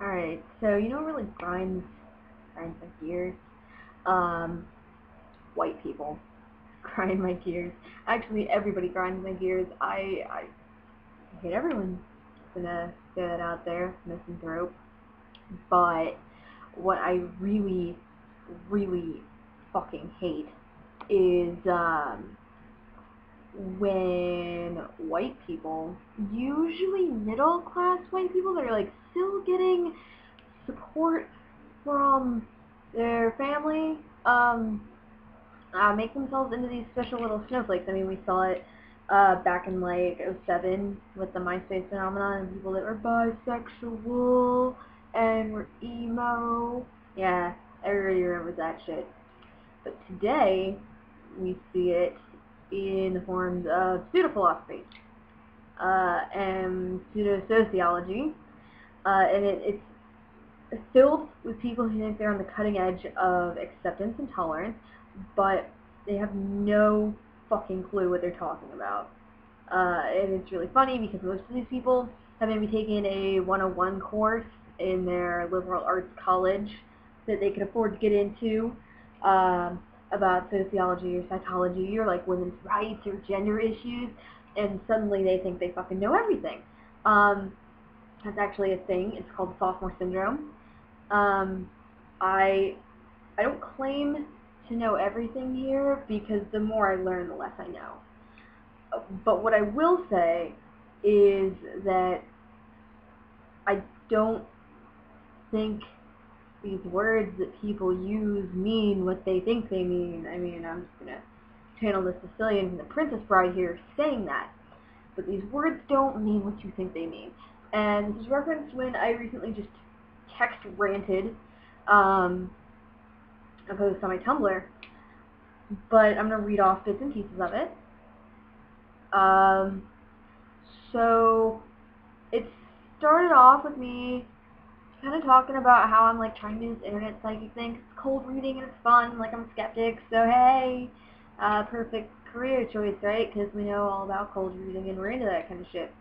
Alright, so you know what really grinds my gears? Um, White people grind my gears. Actually, everybody grinds my gears. I hate everyone. Just gonna throw that out there, misanthrope. But what I really, really fucking hate is when white people, usually middle class white people that are like still getting support from their family, make themselves into these special little snowflakes. I mean, we saw it back in like '07 with the MySpace phenomenon and people that were bisexual and were emo. Yeah, everybody remembers that shit. But today, we see it in the forms of pseudo-philosophy and pseudo-sociology, and it's filled with people who think they're on the cutting edge of acceptance and tolerance, but they have no fucking clue what they're talking about. And it's really funny because most of these people have maybe taken a 101 course in their liberal arts college that they could afford to get into about sociology or psychology or like women's rights or gender issues, and suddenly they think they fucking know everything. That's actually a thing. It's called sophomore syndrome. Um, I I don't claim to know everything here because the more I learn, the less I know. But what I will say is that I don't think these words that people use mean what they think they mean. I mean, I'm just gonna channel the Sicilian from the Princess Bride here saying that. But these words don't mean what you think they mean. And this is referenced when I recently just text ranted a post on my Tumblr, but I'm going to read off bits and pieces of it. Um, so it started off with me kind of talking about how I'm like trying to do this internet psychic thing. It's cold reading and it's fun. Like, I'm a skeptic, so hey, perfect career choice, right? Because we know all about cold reading and we're into that kind of shit.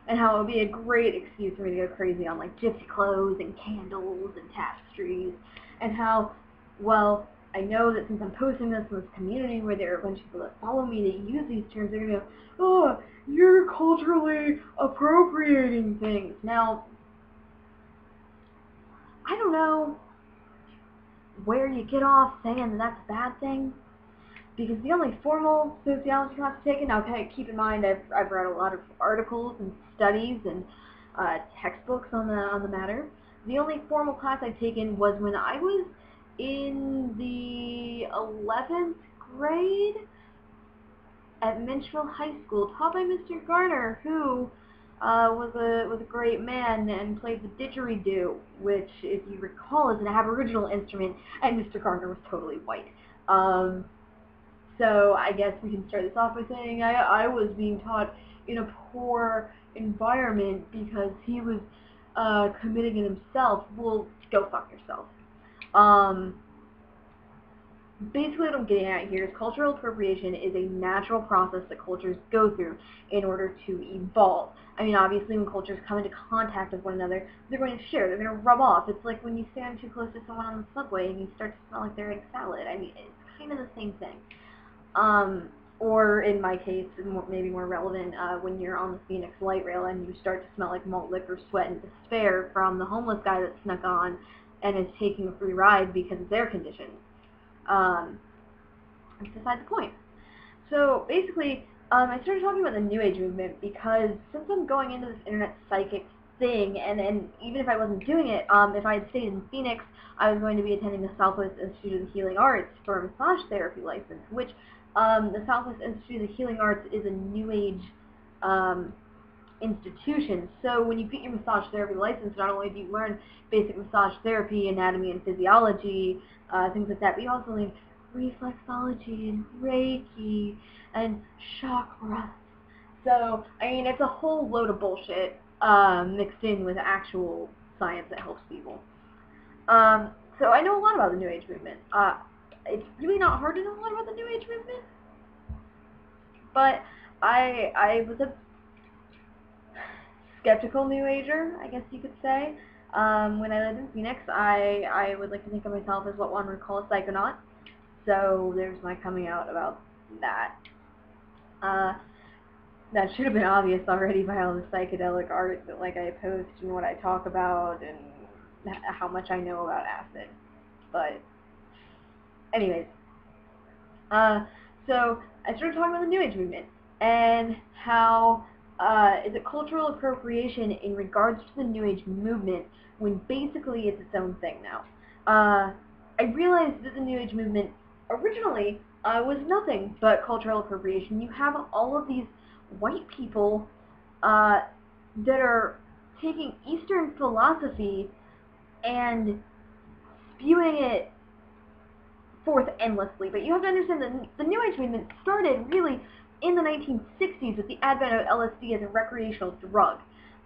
And how it would be a great excuse for me to go crazy on like gypsy clothes and candles and tapestries, and how, well, I know that since I'm posting this in this community where there are a bunch of people that follow me that use these terms, they're gonna go, oh, you're culturally appropriating things. Now, I don't know where you get off saying that that's a bad thing, because the only formal sociology class I've taken, now okay, keep in mind I've read a lot of articles and studies and textbooks on the matter. The only formal class I've taken was when I was in the 11th grade at Minchville High School, taught by Mr. Garner, who was a great man and played the didgeridoo, which, if you recall, is an Aboriginal instrument, and Mr. Garner was totally white. So I guess we can start this off by saying I was being taught in a poor environment because he was committing it himself. Well, go fuck yourself. Basically what I'm getting at here is cultural appropriation is a natural process that cultures go through in order to evolve. I mean, obviously when cultures come into contact with one another, they're going to share, they're going to rub off. It's like when you stand too close to someone on the subway and you start to smell like they're eating salad. I mean, it's kind of the same thing. Or in my case, maybe more relevant, when you're on the Phoenix light rail and you start to smell like malt liquor, sweat, and despair from the homeless guy that snuck on and is taking a free ride because of their conditions. That's beside the point. So basically, I started talking about the New Age movement because since I'm going into this internet psychic thing, and even if I wasn't doing it, if I had stayed in Phoenix, I was going to be attending the Southwest Institute of the Healing Arts for a massage therapy license, which the Southwest Institute of the Healing Arts is a New Age institution. So when you get your massage therapy license, not only do you learn basic massage therapy, anatomy and physiology, things like that, but you also learn reflexology and Reiki and chakras. So, I mean, it's a whole load of bullshit mixed in with actual science that helps people. So I know a lot about the New Age movement. It's really not hard to know a lot about the New Age movement, but I was a skeptical New Ager, I guess you could say. When I lived in Phoenix, I would like to think of myself as what one would call a psychonaut. So there's my coming out about that. Uh, that should have been obvious already by all the psychedelic art that like I post and what I talk about and how much I know about acid. But anyways, so I started talking about the New Age movement and how is it cultural appropriation in regards to the New Age movement when basically it's its own thing now. I realized that the New Age movement originally was nothing but cultural appropriation. You have all of these white people that are taking Eastern philosophy and spewing it forth endlessly. But you have to understand that the New Age movement started really in the 1960s with the advent of LSD as a recreational drug.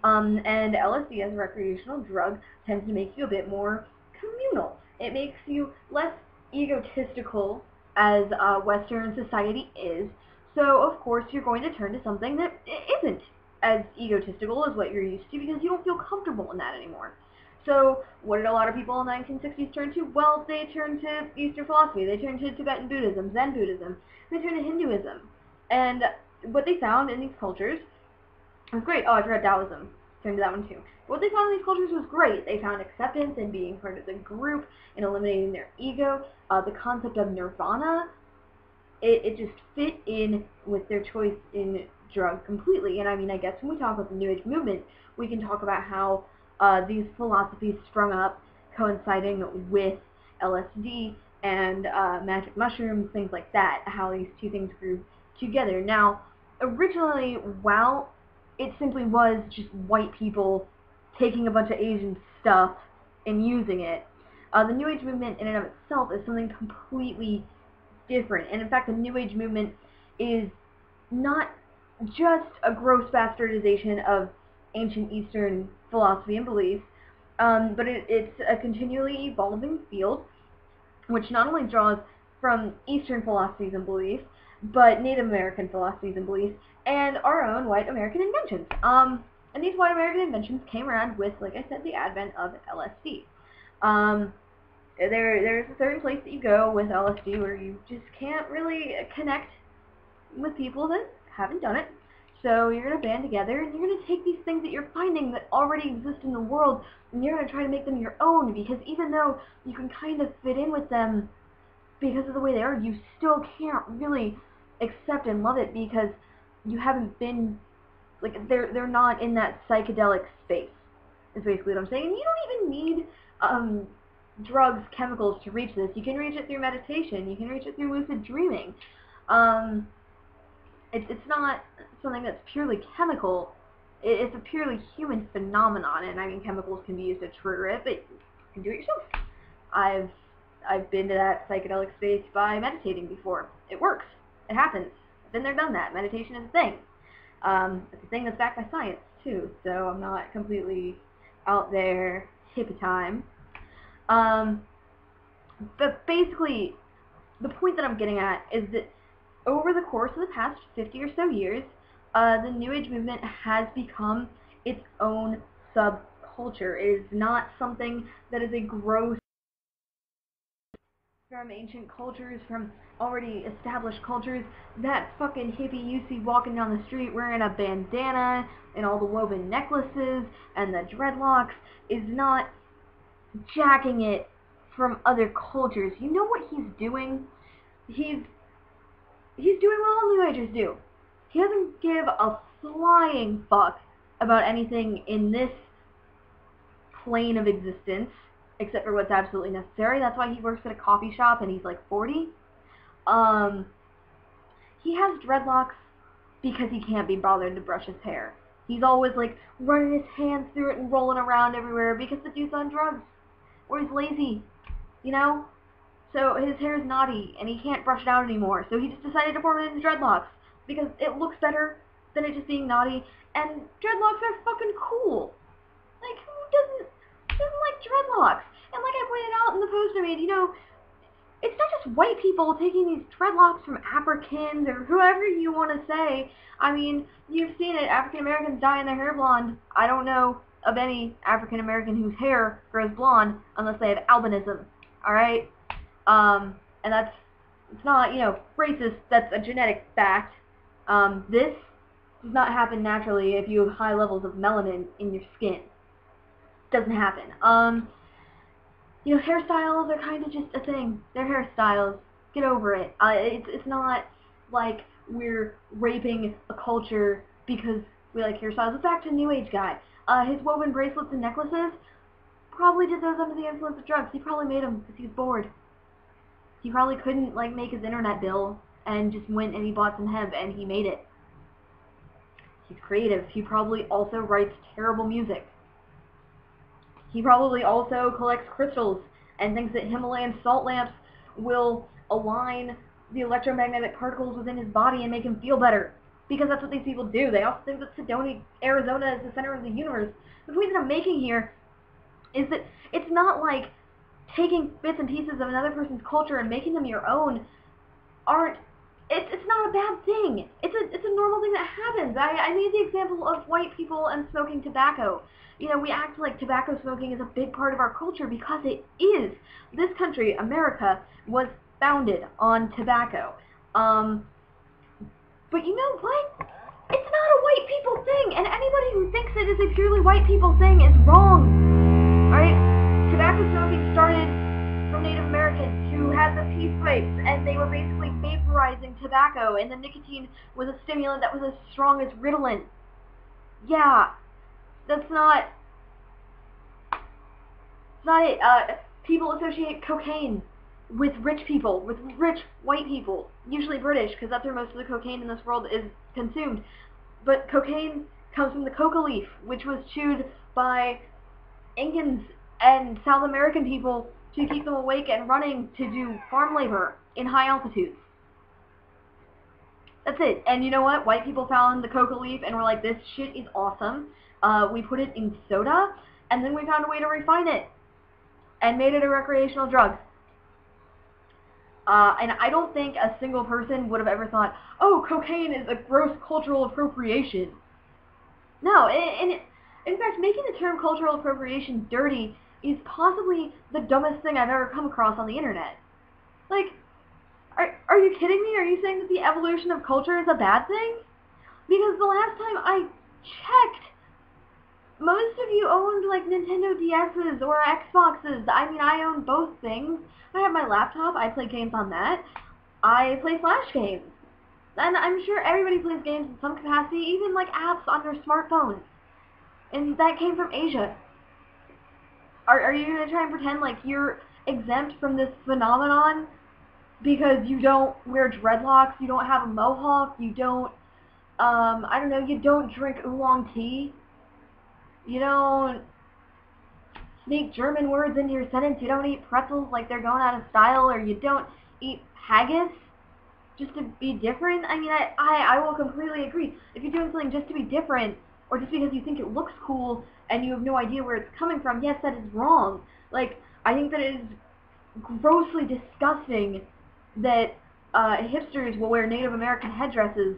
And LSD as a recreational drug tends to make you a bit more communal. It makes you less egotistical as Western society is. So, of course, you're going to turn to something that isn't as egotistical as what you're used to because you don't feel comfortable in that anymore. So, what did a lot of people in the 1960s turn to? Well, they turned to Eastern philosophy. They turned to Tibetan Buddhism, Zen Buddhism. They turned to Hinduism. And what they found in these cultures was great. Oh, I forgot Taoism. Turned to that one too. What they found in these cultures was great. They found acceptance in being part of the group, in eliminating their ego. The concept of nirvana, it just fit in with their choice in drug completely. And I mean, I guess when we talk about the New Age movement, we can talk about how these philosophies sprung up coinciding with LSD and magic mushrooms, things like that, how these two things grew together. Now, originally, while it simply was just white people taking a bunch of Asian stuff and using it, the New Age movement in and of itself is something completely different. And in fact, the New Age movement is not just a gross bastardization of ancient Eastern philosophy and beliefs, but it's a continually evolving field which not only draws from Eastern philosophies and beliefs, but Native American philosophies and beliefs, and our own white American inventions. And these white American inventions came around with, like I said, the advent of LSD. There's a certain place that you go with LSD where you just can't really connect with people that haven't done it. So you're going to band together and you're going to take these things that you're finding that already exist in the world and you're going to try to make them your own, because even though you can kind of fit in with them because of the way they are, you still can't really accept and love it because you haven't been, like, they're not in that psychedelic space, is basically what I'm saying. And you don't even need drugs, chemicals to reach this. You can reach it through meditation. You can reach it through lucid dreaming. It's not something that's purely chemical. It's a purely human phenomenon, and I mean chemicals can be used to trigger it, but you can do it yourself. I've been to that psychedelic space by meditating before. It works. It happens. I've been there, done that. Meditation is a thing. It's a thing that's backed by science too, so I'm not completely out there hippie time. But basically, the point that I'm getting at is that over the course of the past 50 or so years, the New Age movement has become its own subculture. It is not something that is a gross from ancient cultures, from already established cultures. That fucking hippie you see walking down the street wearing a bandana and all the woven necklaces and the dreadlocks is not jacking it from other cultures. You know what he's doing? He's doing what all New Agers do. He doesn't give a flying fuck about anything in this plane of existence, except for what's absolutely necessary. That's why he works at a coffee shop and he's like 40. He has dreadlocks because he can't be bothered to brush his hair. He's always like running his hands through it and rolling around everywhere because the dude's on drugs. Or he's lazy, you know? So his hair is knotty, and he can't brush it out anymore. So he just decided to form it into dreadlocks, because it looks better than it just being knotty, and dreadlocks are fucking cool. Like, who doesn't like dreadlocks? And like I pointed out in the post I made, you know, it's not just white people taking these dreadlocks from Africans, or whoever you want to say. I mean, you've seen it, African Americans dyeing their hair blonde. I don't know of any African American whose hair grows blonde unless they have albinism. Alright? And that's, it's not, you know, racist, that's a genetic fact. This does not happen naturally if you have high levels of melanin in your skin. Doesn't happen. You know, hairstyles are kind of just a thing. They're hairstyles. Get over it. It's not like we're raping a culture because we like hairstyles. Let's back to New Age guy. His woven bracelets and necklaces, probably did those under the influence of drugs. He probably made them because he was bored. He probably couldn't, like, make his internet bill and just went and he bought some hemp and he made it. He's creative. He probably also writes terrible music. He probably also collects crystals and thinks that Himalayan salt lamps will align the electromagnetic particles within his body and make him feel better. Because that's what these people do. They also think that Sedona, Arizona is the center of the universe. The point that I'm making here is that it's not like taking bits and pieces of another person's culture and making them your own it's not a bad thing. It's a normal thing that happens. I made the example of white people and smoking tobacco. You know, we act like tobacco smoking is a big part of our culture because it is. This country, America, was founded on tobacco. But you know what? It's not a white people thing, and anybody who thinks it is a purely white people thing is wrong. Alright? Tobacco smoking started from Native Americans who had the peace pipes, and they were basically vaporizing tobacco, and the nicotine was a stimulant that was as strong as Ritalin. Yeah, that's not it. People associate cocaine with rich people, with rich white people, usually British, because that's where most of the cocaine in this world is consumed. But cocaine comes from the coca leaf, which was chewed by Incans and South American people to keep them awake and running to do farm labor in high altitudes. That's it. And you know what? White people found the coca leaf and were like, this shit is awesome. We put it in soda, and then we found a way to refine it and made it a recreational drug. And I don't think a single person would have ever thought, oh, cocaine is a gross cultural appropriation. No, and in fact, making the term cultural appropriation dirty is possibly the dumbest thing I've ever come across on the internet. Like, are you kidding me? Are you saying that the evolution of culture is a bad thing? Because the last time I checked, most of you owned, like, Nintendo DS's or Xboxes. I mean, I own both things. I have my laptop. I play games on that. I play Flash games. And I'm sure everybody plays games in some capacity, even, like, apps on their smartphones. And that came from Asia. Are you going to try and pretend like you're exempt from this phenomenon because you don't wear dreadlocks, you don't have a mohawk, you don't, I don't know, you don't drink oolong tea, you don't sneak German words into your sentence, you don't eat pretzels like they're going out of style, or you don't eat haggis just to be different? I mean, I will completely agree. If you're doing something just to be different, or just because you think it looks cool and you have no idea where it's coming from, yes, that is wrong. Like, I think that it is grossly disgusting that hipsters will wear Native American headdresses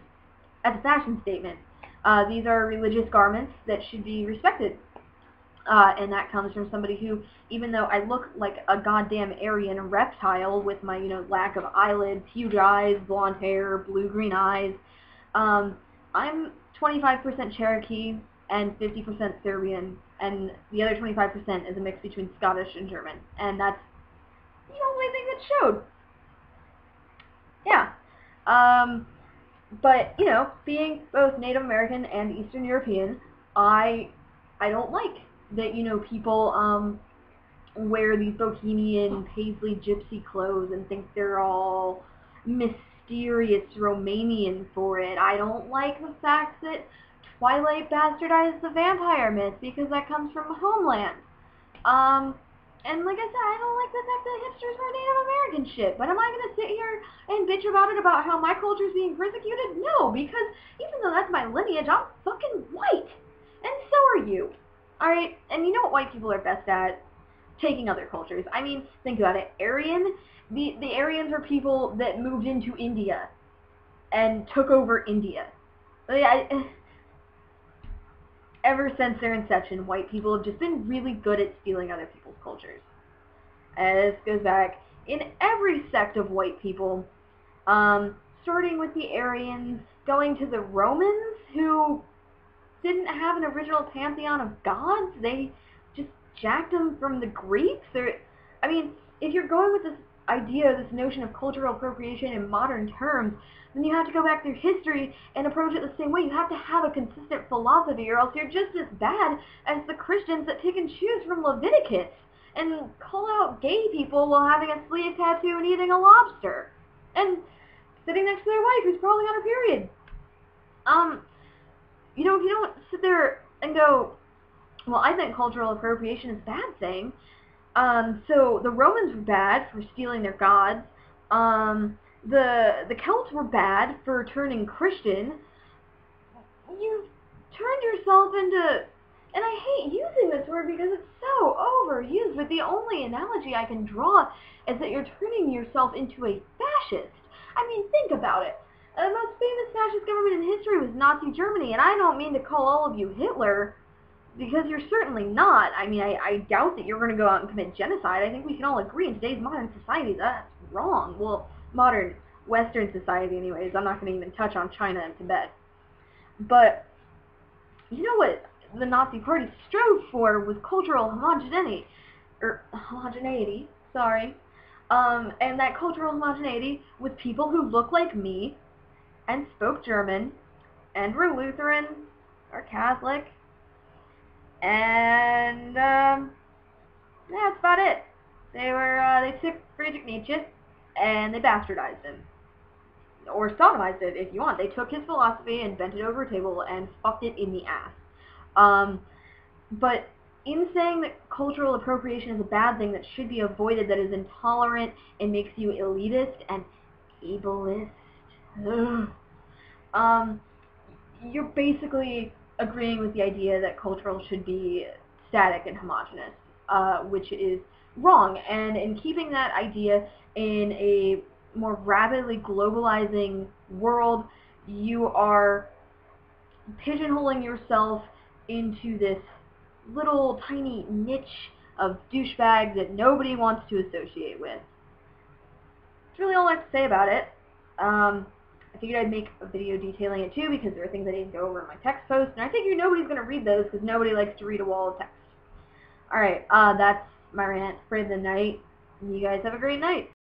as a fashion statement. These are religious garments that should be respected. And that comes from somebody who, even though I look like a goddamn Aryan reptile with my, you know, lack of eyelids, huge eyes, blonde hair, blue-green eyes, I'm 25% Cherokee and 50% Serbian, and the other 25% is a mix between Scottish and German. And that's the only thing that showed. Yeah. But, you know, being both Native American and Eastern European, I don't like that, you know, people wear these bohemian paisley gypsy clothes and think they're all mysterious Romanian for it. I don't like the fact that Twilight bastardized the vampire myth because that comes from Homeland. And like I said, I don't like the fact that hipsters wear Native American shit. But am I going to sit here and bitch about it about how my culture is being persecuted? No, because even though that's my lineage, I'm fucking white. And so are you. Alright? And you know what white people are best at? Taking other cultures. I mean, think about it. The Aryans are people that moved into India and took over India. ever since their inception, white people have just been really good at stealing other people's cultures. And this goes back in every sect of white people, starting with the Aryans, going to the Romans, who didn't have an original pantheon of gods. They just jacked them from the Greeks. I mean, if you're going with this idea, this notion of cultural appropriation in modern terms, then you have to go back through history and approach it the same way. You have to have a consistent philosophy, or else you're just as bad as the Christians that pick and choose from Leviticus and call out gay people while having a sleeve tattoo and eating a lobster. And sitting next to their wife who's probably on her period. You know, if you don't sit there and go, well, I think cultural appropriation is a bad thing. So the Romans were bad for stealing their gods. The Celts were bad for turning Christian. You've turned yourself into, and I hate using this word because it's so overused, but the only analogy I can draw is that you're turning yourself into a fascist. I mean, think about it. The most famous fascist government in history was Nazi Germany, and I don't mean to call all of you Hitler, because you're certainly not. I mean, I doubt that you're going to go out and commit genocide. I think we can all agree in today's modern society that's wrong. Well, modern Western society anyways. I'm not going to even touch on China and Tibet. But, you know what the Nazi Party strove for was cultural homogeneity. And that cultural homogeneity with people who look like me and spoke German and were Lutheran or Catholic. And yeah, that's about it. They took Friedrich Nietzsche and they bastardized him. Or sodomized it, if you want. They took his philosophy and bent it over a table and fucked it in the ass. But in saying that cultural appropriation is a bad thing that should be avoided, that is intolerant and makes you elitist and ableist, you're basically agreeing with the idea that cultural should be static and homogenous, which is wrong. And in keeping that idea in a more rapidly globalizing world, you are pigeonholing yourself into this little tiny niche of douchebags that nobody wants to associate with. That's really all I have to say about it. I figured I'd make a video detailing it too, because there are things I didn't go over in my text post, and I figure nobody's going to read those because nobody likes to read a wall of text. Alright, that's my rant for the night. You guys have a great night.